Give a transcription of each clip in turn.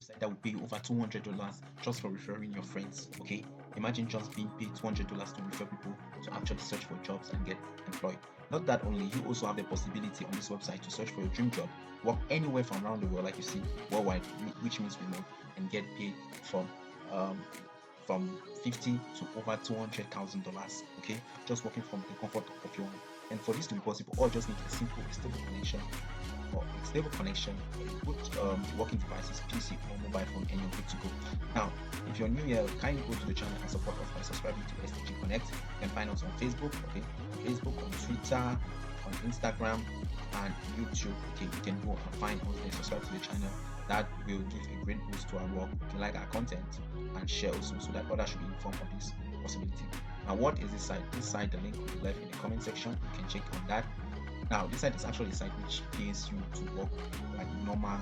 website that will pay you over $200 just for referring your friends. Okay, imagine just being paid $200 to refer people to actually search for jobs and get employed. Not that only, you also have the possibility on this website to search for your dream job, work anywhere from around the world, like you see, worldwide, which means remote, and get paid um, from 50 to over $200,000. Okay, just working from the comfort of your home. And for this to be possible, all just need a simple, stable connection or a good working devices, PC or mobile phone, and you're good to go. Now, if you're new here, kindly go to the channel and support us by subscribing to STG Connect. You can find us on Facebook, okay, on Twitter, on Instagram, and YouTube. Okay, you can go and find us there, subscribe to the channel. That will give a great boost to our work. You can like our content and share also, so that others should be informed of this possibility. Now, what is this site? This site, the link will be left in the comment section. You can check on that. Now, this site is actually a site which pays you to work like normal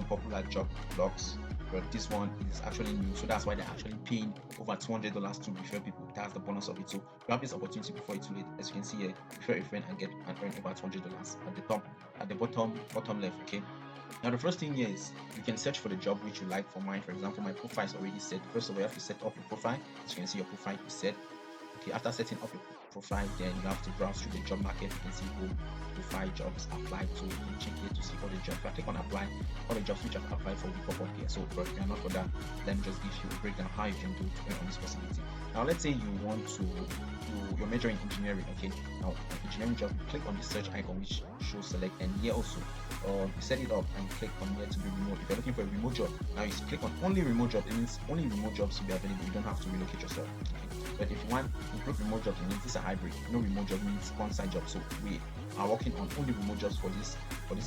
popular job blogs, but this one is actually new, so that's why they're actually paying over $200 to refer people. That's the bonus of it. So you have this opportunity before it's too late. As you can see here, refer a friend and get and earn over $200 at the top, at the bottom left. Okay. Now the first thing here is you can search for the job which you like. For mine, for example, my profile is already set. First of all, you have to set up your profile. As you can see, your profile is set. Okay, after setting up your profile, then you have to browse through the job market. You can see who profile jobs apply to. You can check here to see all the jobs. If I click on apply, all the jobs which I've applied for will pop up here. So but if you're not for that, let me just give you a breakdown how you can do to earn on this possibility. Now let's say you want to you're majoring in engineering. Okay, now engineering job, you click on the search icon which shows select, and here also you set it up and click on here to be remote. If you're looking for a remote job, now you click on only remote job. It means only remote jobs will be available. You don't have to relocate yourself. Okay. But if you want improve remote jobs, it means this is a hybrid. No remote job means on-site job. So we are working on only remote jobs for this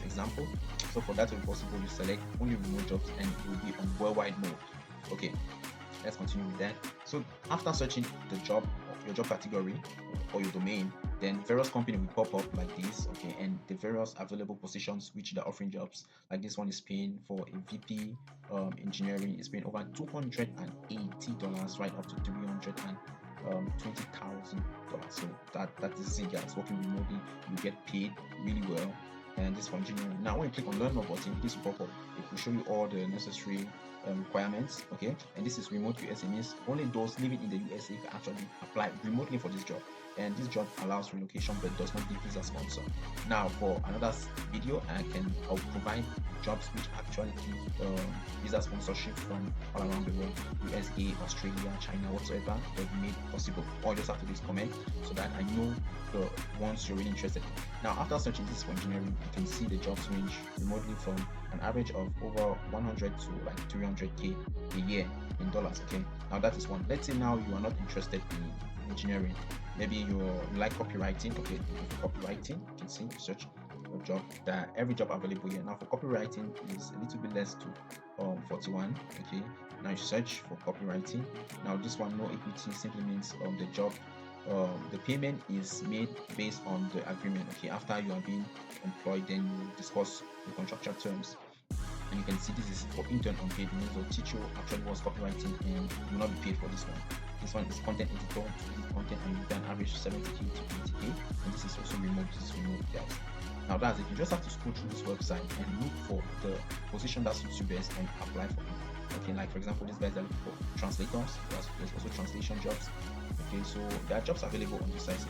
example. So for that to be possible, you select only remote jobs and it will be on worldwide mode. Okay, let's continue with that. So after searching the job, your job category or your domain, then various company will pop up like this. Okay, and the various available positions which they're offering jobs, like this one is paying for a VP engineering, is paying over $280 right up to $320,000. So that is it, guys. Working remotely, you get paid really well. And this for engineering. Now when you click on learn more button, this will pop up. It will show you all the necessary requirements. Okay, and this is remote USA, means only those living in the USA can actually apply remotely for this job. And this job allows relocation but does not give visa sponsor. Now for another video, I'll provide jobs which actually give visa sponsorship from all around the world, USA, Australia, China, whatsoever, will be made possible. All you just have to do is comment so that I know the ones you're really interested in. Now after searching this for engineering, you can see the jobs range remotely from an average of over 100 to like 300k a year in dollars. Okay, now that is one. Let's say now you are not interested in engineering, maybe you like copywriting. Okay, for copywriting, you can see you search for job, that every job available here. Now for copywriting is a little bit less to 41. Okay, now you search for copywriting. Now this one, no equity, simply means the job the payment is made based on the agreement. Okay, after you are being employed, then you discuss the contractual terms. And you can see this is for intern unpaid, means they'll teach you actually what's copywriting and you will not be paid for this one. This one is content editor, content, and you can average 70k to 80k, and this is also remote. This is remote, guys. Now that's it. You just have to scroll through this website and look for the position that suits you best and apply for it. Okay, like for example, these guys are looking for translators. There's also translation jobs. Okay, so there are jobs available on this site.